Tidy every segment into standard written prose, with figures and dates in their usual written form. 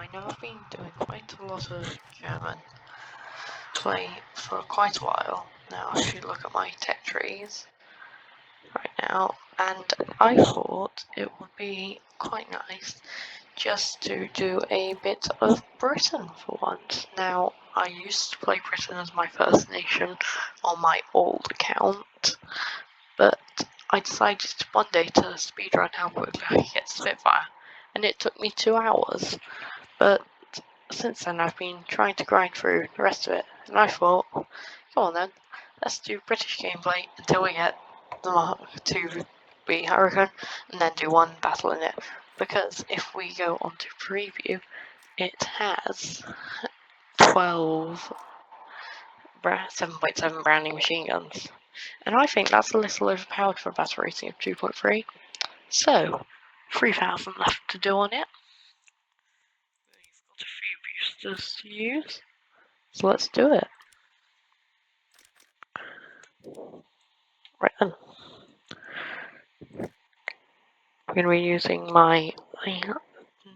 I know I've been doing quite a lot of German play for quite a while now. If you look at my tech trees right now, and I thought it would be quite nice just to do a bit of Britain for once. Now, I used to play Britain as my first nation on my old account, but I decided one day to speedrun how quickly I could get Spitfire, and it took me 2 hours. But since then I've been trying to grind through the rest of it, and I thought, come on then, let's do British gameplay until we get the Mark II-B Hurricane, and then do one battle in it. Because if we go on to preview, it has 12 7.7 Browning machine guns. And I think that's a little overpowered for a battle rating of 2.3. So, 3,000 left to do on it. You've got a few boosters to use. So let's do it. Right then. I'm going to be using my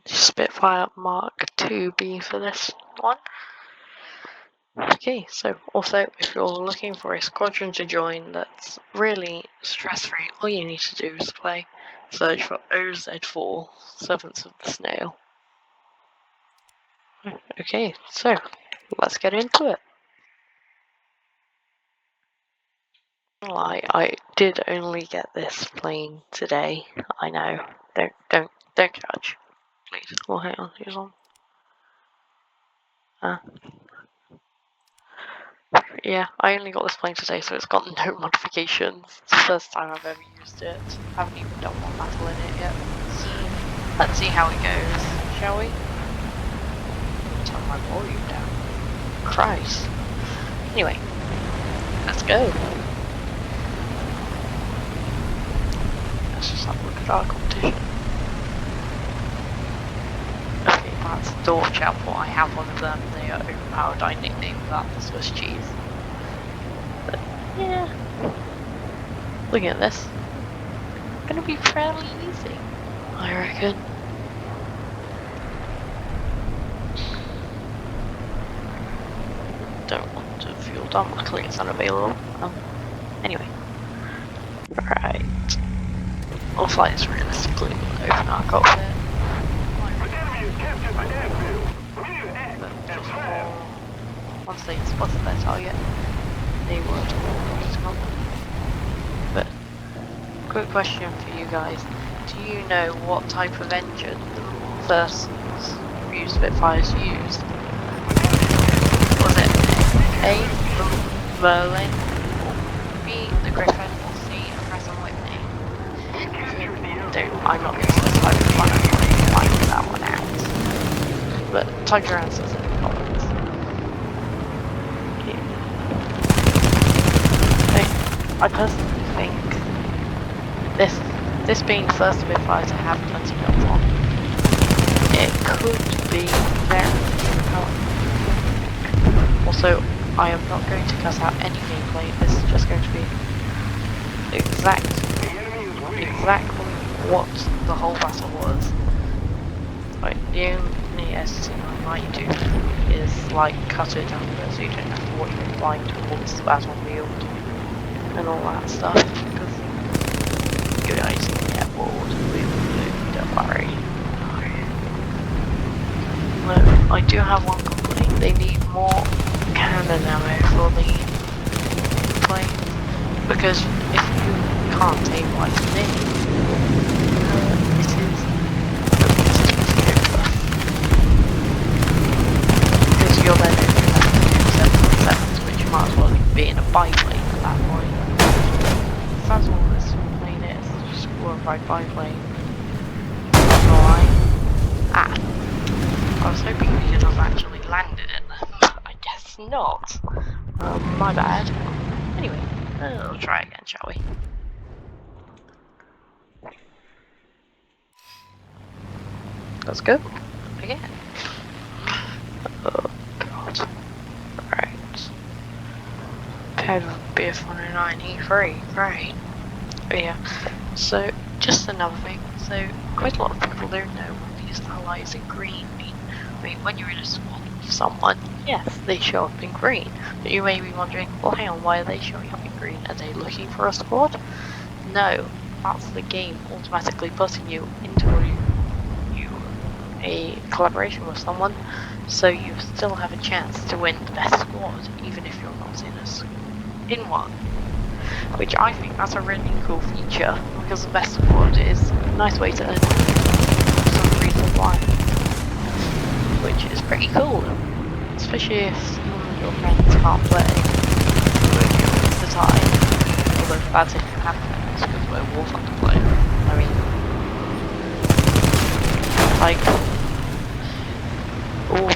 Spitfire Mark II-B for this one. Okay, so also if you're looking for a squadron to join that's really stress-free, all you need to do is search for OZ4, Servants of the Snail. Okay, so let's get into it. I did only get this plane today. I know. Don't judge, please. Oh, hang on, who's on? Yeah, I only got this plane today, so it's got no modifications. It's the first time I've ever used it. I haven't even done one battle in it yet. Let's see how it goes, shall we? Turn my volume down. Christ. Anyway, let's go. Let's just have a look at our competition. Okay, that's Dwarf Chapel. I have one of them. They are overpowered. I nicknamed that the Swiss cheese. But yeah, looking at this, it's gonna be fairly easy, I reckon. Don't want to fuel dump. Luckily, it's unavailable. Anyway, right. We'll fly this realistically. We'll open our cockpit. Once they spotted their target, they would come. But quick question for you guys: do you know what type of engine the first few Spitfires used? Was it A, the Merlin, B, the Griffin, or C, the Pratt & Whitney? I'm not going to specify which one, I'm going to find that one out. But type your answers in the comments. I personally think this being the first Spitfire to have 20 guns on, it could be very overpowered. Also, I am not going to cut out any gameplay. This is just going to be exactly what the whole battle was. Like, the only editing I might do is like cut it down so you don't have to watch me flying towards the battlefield and all that stuff, because you guys can get bored. We will do, don't worry. No, I do have one complaint. They need more cannon ammo for the plane, because if you can't take what it is because you're then only left 7.7s, which you might as well be in a biplane at that point. That's all this plane is, just a glorified biplane. Alright. I was hoping we could have actually landed it, but I guess not. My bad. Anyway, we'll try again, shall we? Let's go again. Oh god. Right. Paired with BF-109E3, great. But yeah, so just another thing. So quite a lot of people don't know what these allies in green mean. I mean, when you're in a squad with someone, yes, they show up in green. But you may be wondering, well, hang on, why are they showing up in green? Are they looking for a squad? No, that's the game automatically putting you into a collaboration with someone, so you still have a chance to win the best squad, even if you're not in one. Which I think that's a really cool feature, because the best squad is a nice way to earn some free supply, which is pretty cool, especially if some of your friends can't play with you at the time, although that's if you have friends, because we're war fun to play. I mean, like, oh my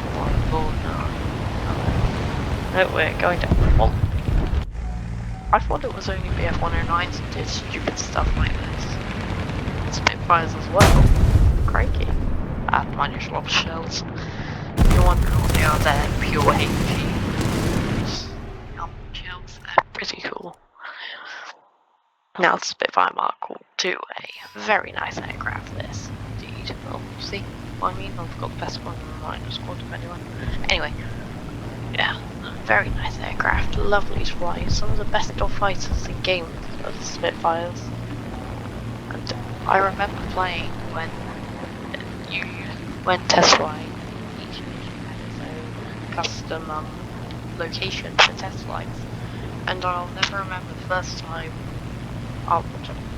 god, no, we're going down. Well, I thought it was only BF-109s that did stupid stuff like this. Spitfires as well. Crikey. Minus lobster shells. You're wondering what they are, they're pure HG. Shells, they're pretty cool. Now the Spitfire Mark II, a very nice aircraft this, indeed. Well, see what I mean? I've got the best one in the minus squad of anyone. Anyway, yeah. Very nice aircraft, lovely to fly, some of the best dogfighters in game are the Spitfires. And I remember playing when test flying, each mission had its own custom location for test flights. And I'll never remember the first time,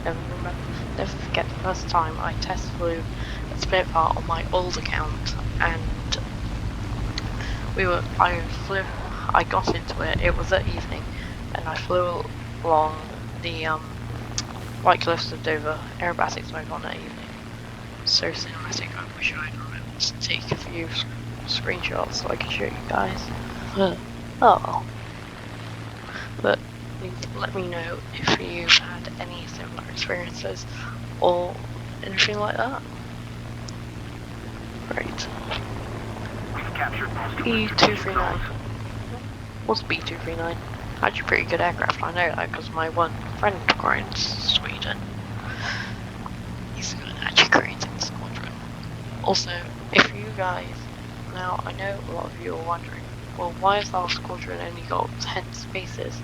never forget the first time I test flew a Spitfire on my old account, and I got into it, it was at evening, and I flew along the White Cliffs of Dover aerobatics mode on that evening. So cinematic, I wish I'd remembered to take a few screenshots so I could show you guys. Oh. But please let me know if you've had any similar experiences or anything like that. Great. B239. What's B239? Actually pretty good aircraft, I know that because my one friend grinds Sweden. He's good at actually creating squadron. Also, if you guys, now I know a lot of you are wondering, well why has our squadron only got 10 spaces?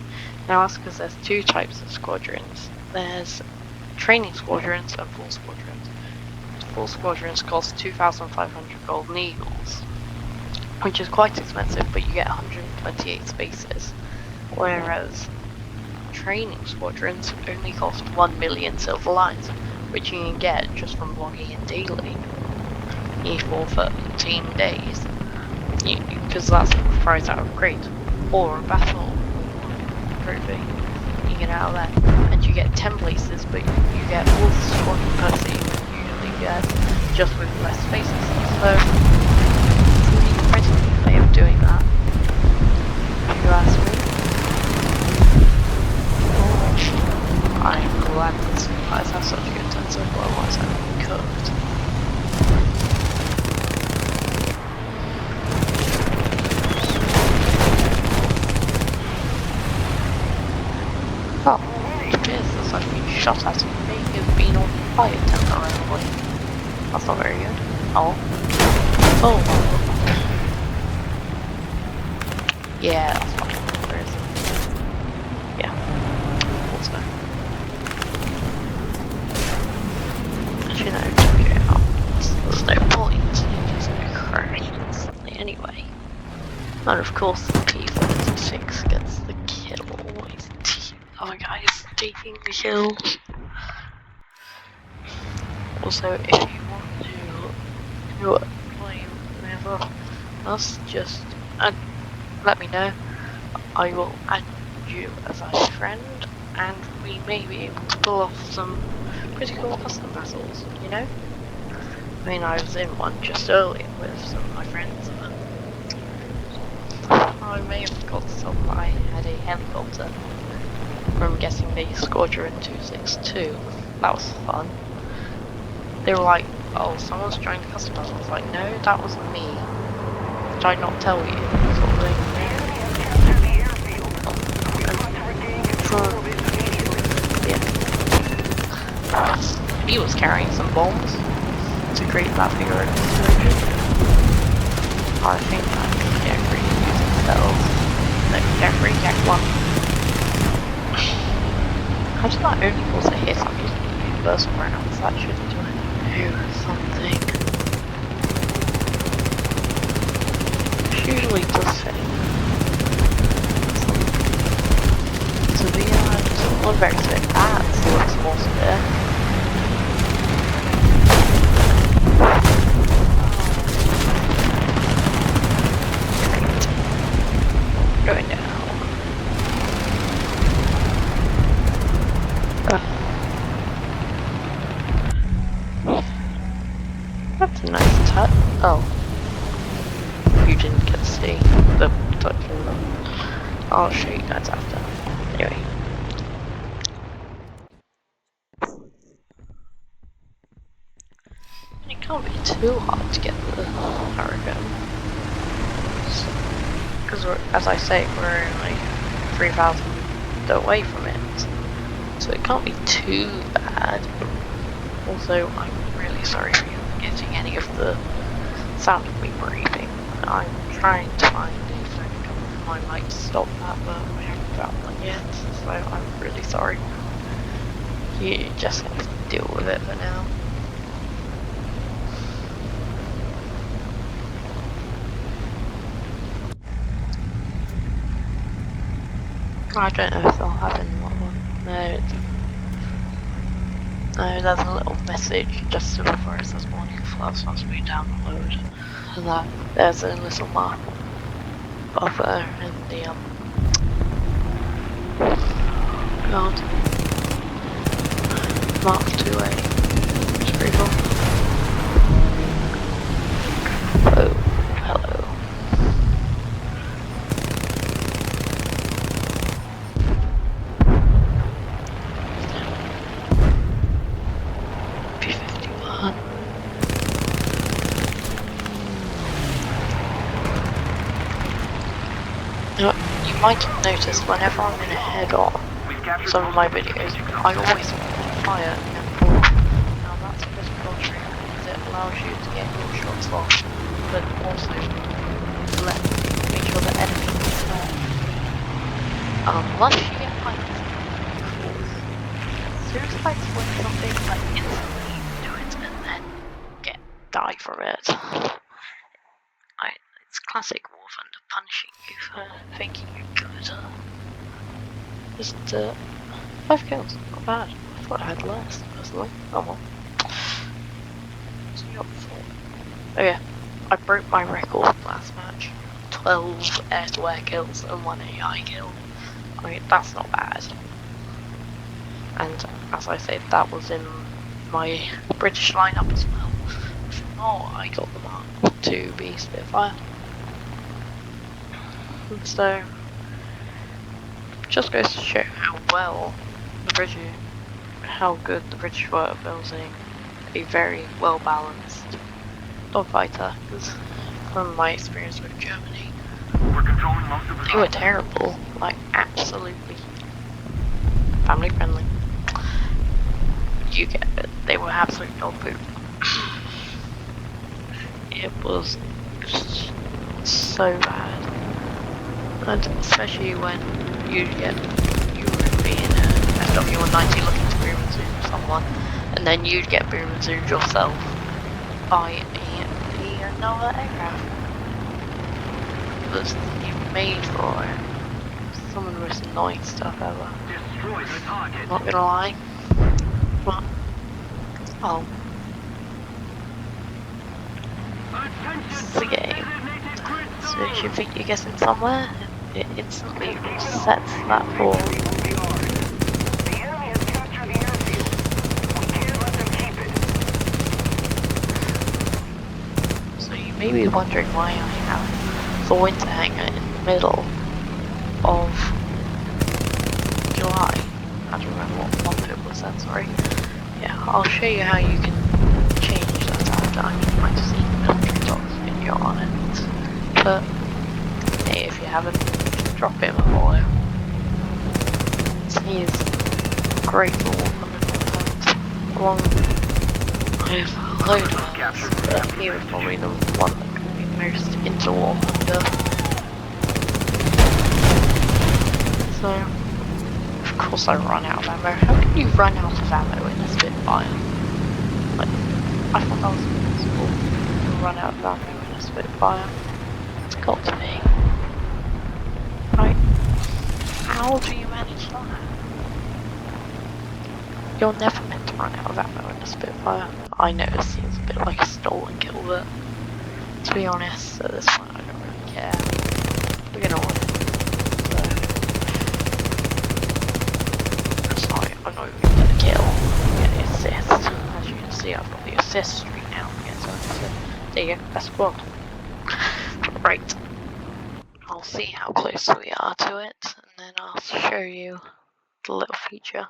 Now that's because there's two types of squadrons. There's training squadrons and full squadrons. Full squadrons cost 2,500 golden eagles, which is quite expensive, but you get 128 spaces, whereas training squadrons only cost 1 million silver lines, which you can get just from logging in daily for 13 days, because that's the price out of crate, or a battle trophy, you get out of that, and you get 10 places, but you get all the squadron perks that you usually get, just with less spaces, so way of doing that, if you ask me. I'm glad that supplies have such a good time so far, otherwise I would be cooked. Oh, it appears as I've been shot at and may have been on fire temporarily. That's not very good. Oh. Oh. Yeah, that's fine. Where is it? Yeah. Let's go. Actually, no, there's no point. Just gonna crash instantly anyway. And of course, the P-36 gets the kill. Other guys taking the kill. Also, if you want to play whenever else, just let me know. I will add you as a friend, and we may be able to pull off some pretty cool custom battles, you know? I mean, I was in one just earlier with some of my friends, but I may have got some. I had a helicopter from getting the Squadron 262. That was fun. They were like, oh, someone's trying to custom battle. I was like, no, that wasn't me. Did I not tell you? Sort of thing. He was carrying some bombs to create that figure of situation. I think that you don't really use it cells. No, you don't really get one. How does that only cause a hit? I'm using universal rounds, that shouldn't do it. Do something. Which usually does say. So the one very severe. That looks more severe. Going down. That's a nice touch. Oh. You didn't get to see the touch in them. I'll show you guys after. Anyway. And it can't be too hard to get the Hurricane. Because as I say, we're only 3,000 away from it. So it can't be too bad. Also, I'm really sorry for you getting any of the sound of me breathing. I'm trying to find a phone cover for my mic to stop that, but I haven't found one yet, so I'm really sorry. You just have to deal with it for now. I don't know if they'll have any more. No, there's a little message just before it says morning floods must be downloaded. And that there's a little mark over in the God. Mark 2A. It's pretty cool. Oh, hello. P51. You might have noticed whenever I'm in a head-on, some of my videos, I always fire and pull. Now that's a bit of dodgery because it allows you to get your shots off, but also make sure the enemy is there. Unless you get piped. Suicide's when something like instantly do it and then die from it. It's classic War Thunder punishing you for thinking you could. Just 5 kills, not bad. I thought I had less, personally. Oh well. So you got 4. Oh yeah, I broke my record last match. 12 air-to-air kills and 1 AI kill. I mean, that's not bad. And as I said, that was in my British lineup as well. Before I got the Mark IIB Spitfire. So, just goes to show how good the British were at building a very well balanced dogfighter. Because from my experience with Germany, they were terrible, like absolutely family friendly. You get it, they were absolute dog poop. It was just so bad. And especially when you would be in a SW-190 looking to boom and zoom someone, and then you'd get boom and zoomed yourself by another aircraft. It was made for it. Some of the most annoying stuff ever. I'm not gonna lie. But, oh. This is a game. So if you think you're getting somewhere, it instantly resets that ball. So you may be wondering why I have the winter hangar in the middle of July. I don't remember what month it was then, sorry. Yeah, I'll show you how you can change that after. I might have seen the military docs video on it. But hey, if you haven't, drop him a follow. He is great for 100%. Along with a load of others, but he was probably the one that got me most into War Thunder. So, of course I run out of ammo. How can you run out of ammo in a Spitfire? Like, I thought that was impossible to run out of ammo in a Spitfire. It's got to be. Right, how do you manage that? You're never meant to run out of ammo in a Spitfire. I know it seems a bit like a stolen kill, but to be honest, at this point I don't really care. We're gonna win. So, I'm not even gonna kill. I'm gonna assist. As you can see, I've got the assist streak now. So there you go, best squad. Right. I'll see how close we are to it, and then I'll show you the little feature.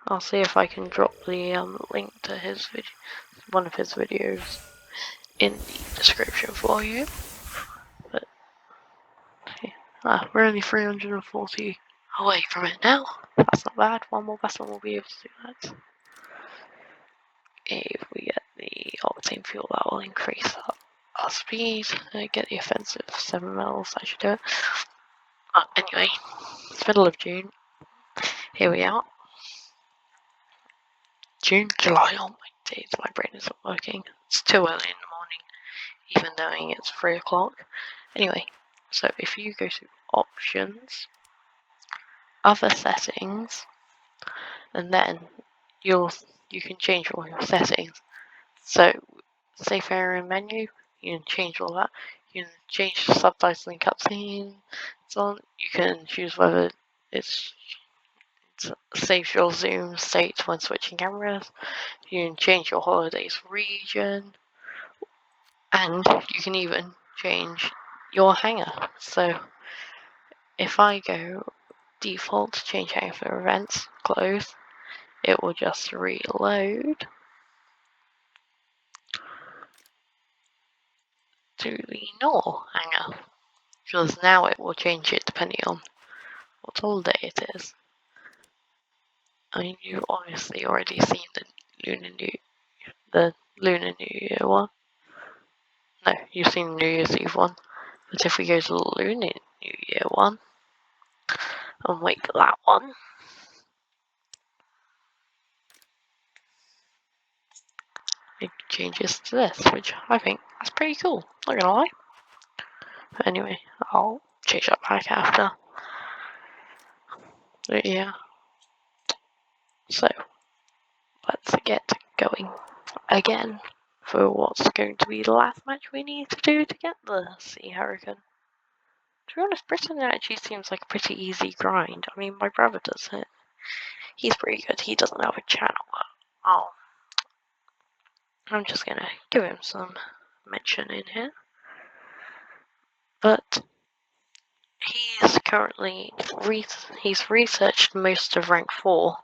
I'll see if I can drop the link to his video, one of his videos, in the description for you. But we're only 340 away from it now. That's not bad. One more vessel will be able to do that. If we get the octane fuel, that will increase our speed. Get the offensive 7 mils. I should do it. Anyway, it's middle of June. Here we are. June, July. Oh my days, my brain isn't working. It's too early in the morning, even knowing it's 3 o'clock. Anyway, so if you go to options, other settings, and then you can change all your settings. So, safe area menu, you can change all that. You can change the subtitling cutscene. So you can choose whether it saves your zoom state when switching cameras. You can change your holidays region, and you can even change your hangar. So if I go default, change hangar for events, close, it will just reload to the normal hangar, because now it will change it depending on what holiday it is. I mean, you've obviously already seen the Lunar New Year one. No, you've seen New Year's Eve one. But if we go to the Lunar New Year one and wait for that one, it changes to this, which I think that's pretty cool. Not gonna lie. But anyway, I'll change that back after. But yeah. So let's get going again for what's going to be the last match we need to do to get the Sea Hurricane. To be honest, Britain actually seems like a pretty easy grind. I mean, my brother does it. He's pretty good. He doesn't have a channel, but I'm just gonna give him some mention in here. But he's currently he's researched most of rank 4,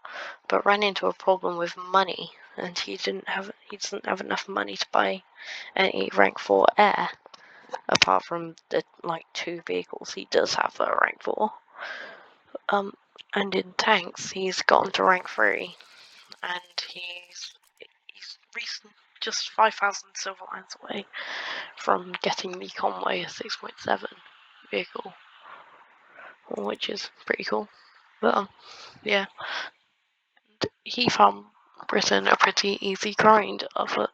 but ran into a problem with money, and he doesn't have enough money to buy any rank 4 air, apart from the 2 vehicles he does have that are rank 4. And in tanks he's gotten to rank 3, and he's just 5,000 silver lines away from getting the Conway 6.7 vehicle, which is pretty cool. But yeah, he found Britain a pretty easy grind of it,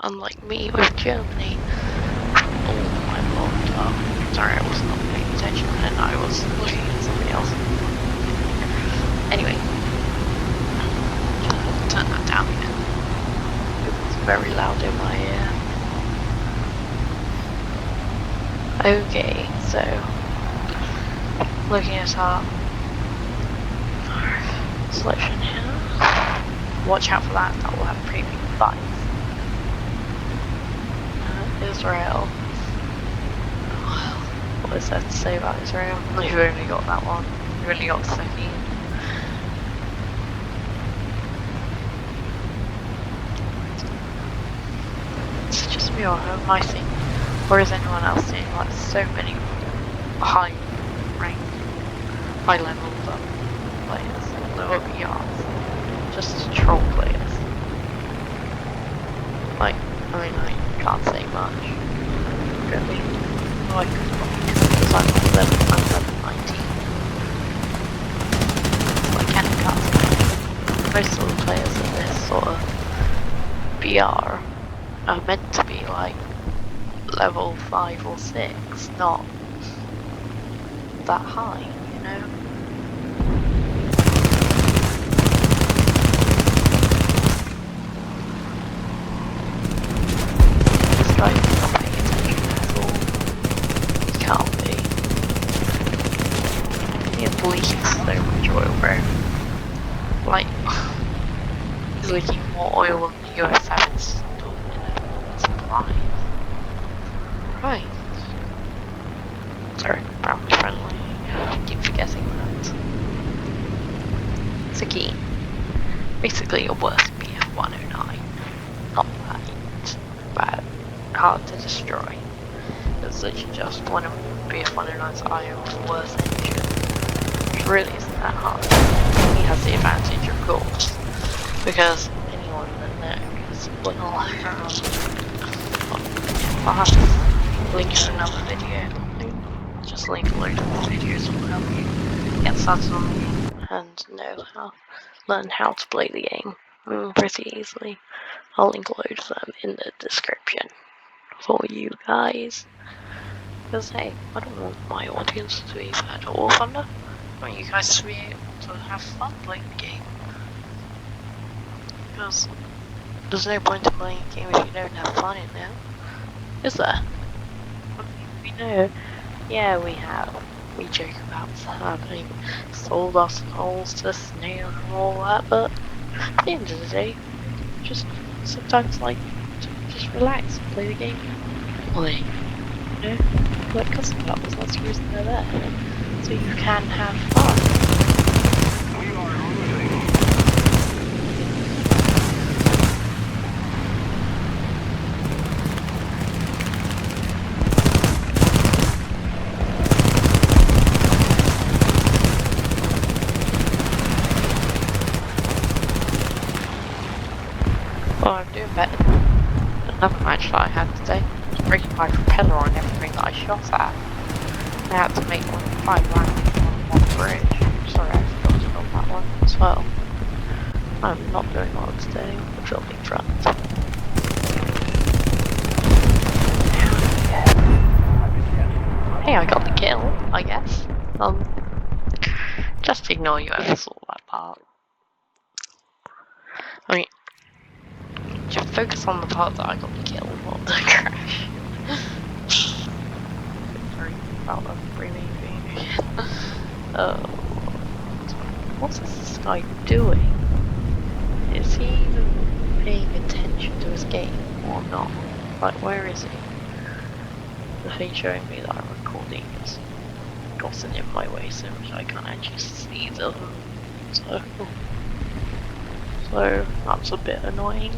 unlike me with Germany. Oh my lord, sorry, I was not paying attention and I was looking at something else. Anyway, just turn that down again. It's very loud in my ear. Okay, so looking at our selection here. Watch out for that, that will have a pretty big bite. Israel. What is there to say about Israel? We've only got that one. We've only got Seki. It's just me or my thing. Or is anyone else seeing so many high level players, lower PRs, just troll players? I mean, I can't say much. really. Like, because I'm level 19. So I can cast. Most of the players in this sort of BR are meant to be like level 5 or 6, not that high, you know? This guy is not paying attention at all. He can't be. He leaks so much oil, bro. Like, he's leaking more oil than the US have in supply. Right. Sorry, family friendly. I keep forgetting that. Sakine. Basically your worst BF-109. Not bad. Hard to destroy. It's literally just one of BF-109's IO's worst engine. Which really isn't that hard. He has the advantage, of course. Because anyone that knows will I'll have to link in another video. Just link a load of more videos that will help you get started on the game and learn how to play the game pretty easily. I'll link a load of them in the description for you guys. Because hey, I don't want my audience to be fed or thunder. I want you guys to be able to have fun playing the game. Because there's no point in playing a game if you don't have fun in there. Is there? We know. Yeah, we have. We joke about having sold our souls to snail and all that, but at the end of the day, just sometimes like to just relax and play the game. Play, you know, like custom levels. That's the reason they're there, so you can have fun. We are losing. Well, I'm doing better than another match that I had today. I was breaking my propeller on everything that I shot at. I had to make 5 rounds on one bridge. Sorry, I forgot to film that one as well. I'm not doing well today on the filming front. Hey, I got the kill, I guess. Just ignore you ever saw that part. I mean, just focus on the part that I got the kill, not the crash. Sorry about the breathing being. What's this guy doing? Is he even paying attention to his game or not? Like, where is he? The thing showing me that I'm recording is gotten in my way so much I can't actually see them. So that's a bit annoying.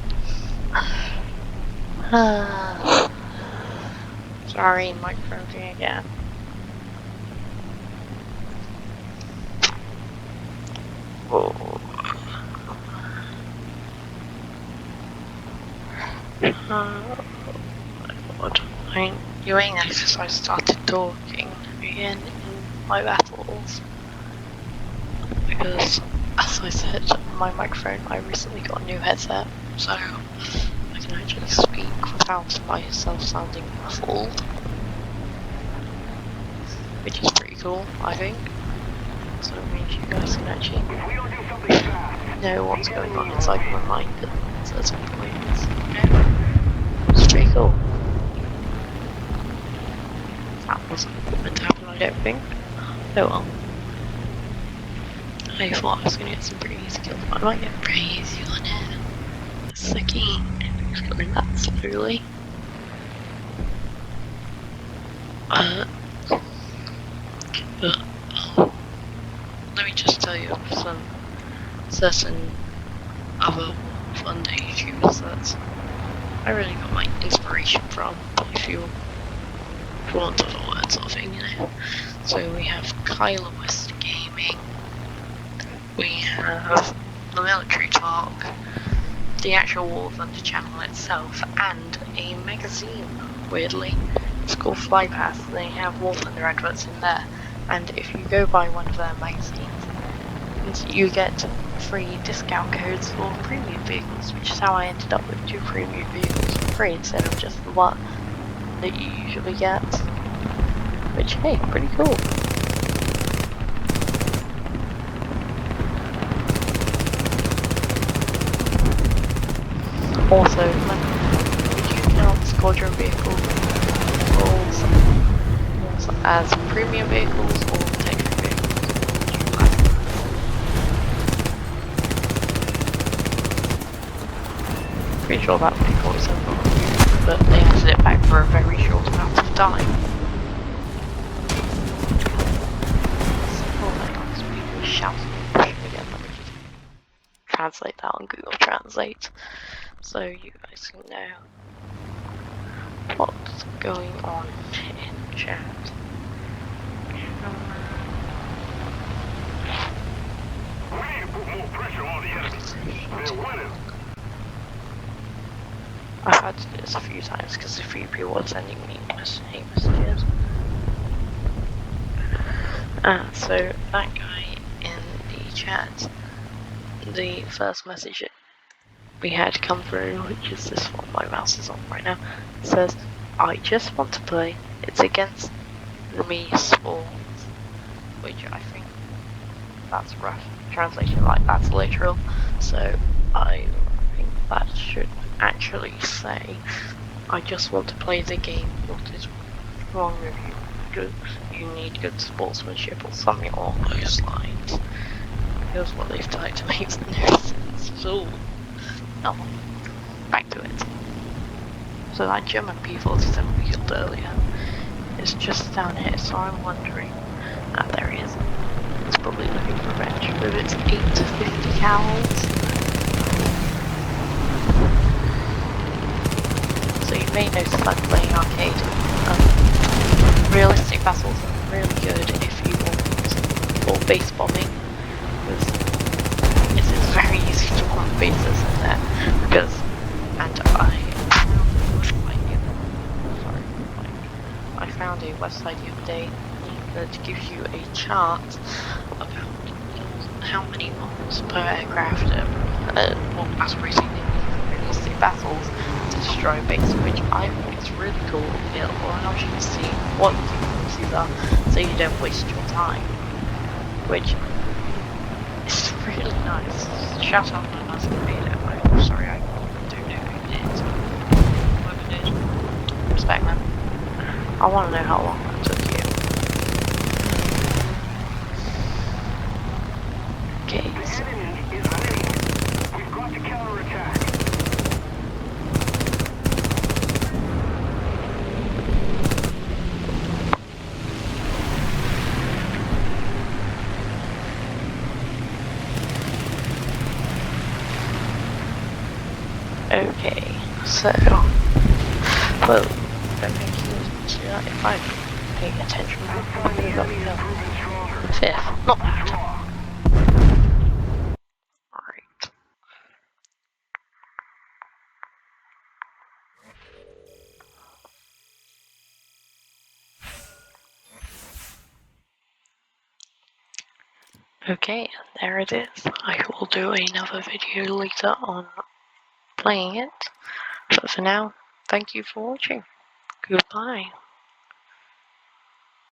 Sorry, microphone thing again. Oh. My god. You ain't noticed I started talking again in my battles. Because, as I said, my microphone, I recently got a new headset, so I can actually speak without myself sounding muffled. Which is pretty cool, I think. So it means you guys can actually know what's going on inside my mind at certain points. It's pretty cool. That wasn't meant to happen, I don't think. Oh well. I thought I was going to get some pretty easy kills, but I might get pretty easy on it. Sakine. Just going that slowly. Let me just tell you of some certain other fun YouTubers that I really got my inspiration from, if you want to follow that sort of thing, you know. So we have Kyla West Gaming, we have the Military Talk, the actual War Thunder channel itself, and a magazine, weirdly, It's called Fly Pass. They have War Thunder adverts in there, and if you go buy one of their magazines, you get free discount codes for premium vehicles, which is how I ended up with 2 premium vehicles for free instead of just the one that you usually get. Which, hey, pretty cool. Also, would you count squadron vehicles as premium vehicles or texture vehicles? Pretty sure that vehicle is over, but they added it back for a very short amount of time. People shouting and pushing again. Let me just translate that on Google Translate so you guys can know what's going on in chat. We need to put more pressure on the enemy. They're winning. I've had to do this a few times because a few people are sending me hate messages. So that guy in the chat, the first message we had come through, which is this one my mouse is on right now, says, "I just want to play. It's against me sports," which I think that's rough translation, like that's literal. So I think that should actually say, "I just want to play the game. What is wrong with you? You need good sportsmanship," or something along those lines. Because what they've typed makes no sense at all. Oh, back to it. So that German P-47 we killed earlier is just down here, so I'm wondering. Ah, there he is. It's probably looking for revenge with its 8 to 50 cals. So you may notice that playing arcade. Realistic battles are really good if you want for base bombing, because it is very easy to bomb bases in there. I found a website the other day that gives you a chart about how many bombs per aircraft aspirating in realistic battles to destroy a base, which I think is really cool. It allows you to see what the difficulties are so you don't waste your time, which is really nice. Shout out to the person who made it. I'm sorry, I don't know who did. Whoever did. Respect them. I want to know how long that took you. Okay, so. We've got to counterattack. Okay, so. Well, if I'm paying attention, fifth, not bad. Alright. Okay, there it is. I will do another video later on playing it, but for now, thank you for watching. Goodbye.